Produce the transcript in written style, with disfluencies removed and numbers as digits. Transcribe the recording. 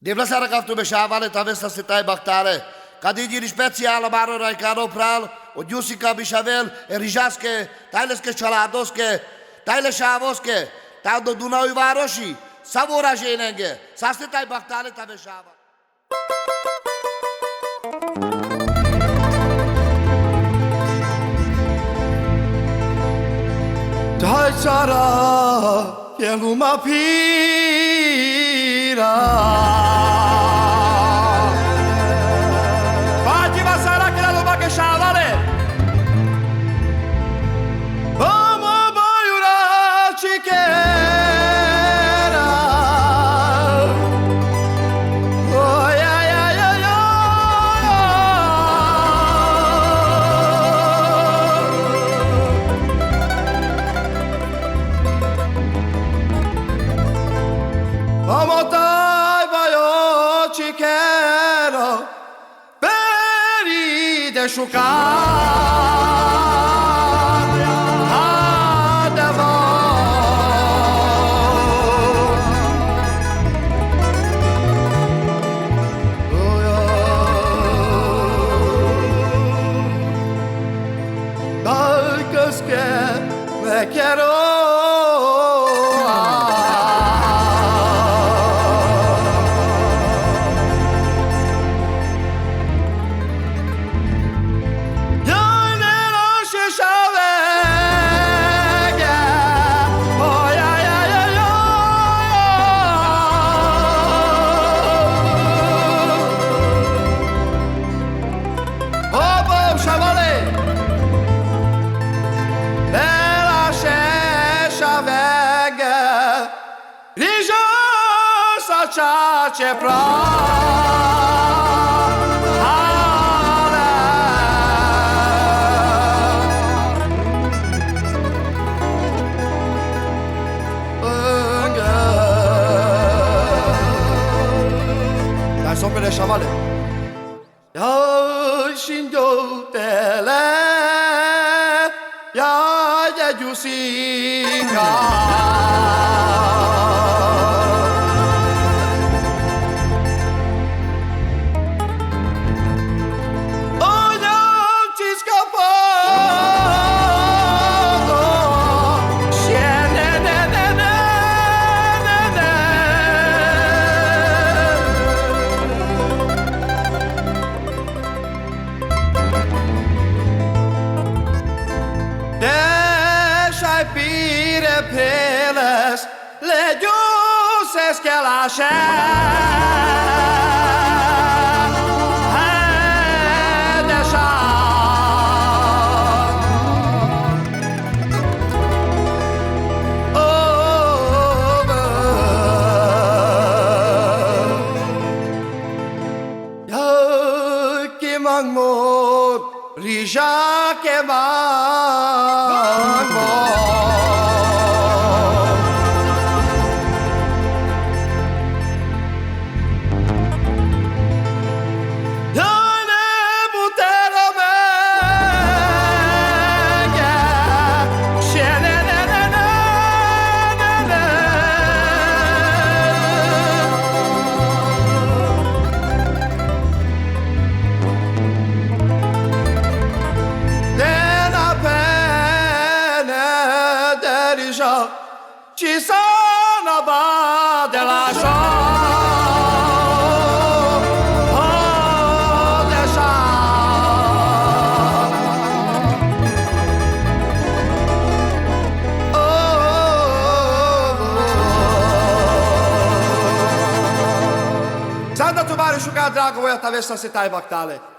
Devlasara kaftu beshavale tavesta sitai baktare. Kadijiri speciala baro raikaro pral, o Giusica bishavel, e rijaske, tajleske čaladoske, tajle šavoske, taj do Dunaju varoši, savora ženenge, sastitaj baktare tavešava. Dai cara yang uma pira Pati basara que la luma que chavale Vamos bayura chiquera Oh ya ya ya ya Vamos dai baio chiquero Peri de chucar Adeva Dai que me quiero ce Dar sopele șavale Ia și-ndotele Ia de Giusica Peles le dioses que la Rija que ci sono va della Santa tu mare shuka drago ja ta vesta se taj baktale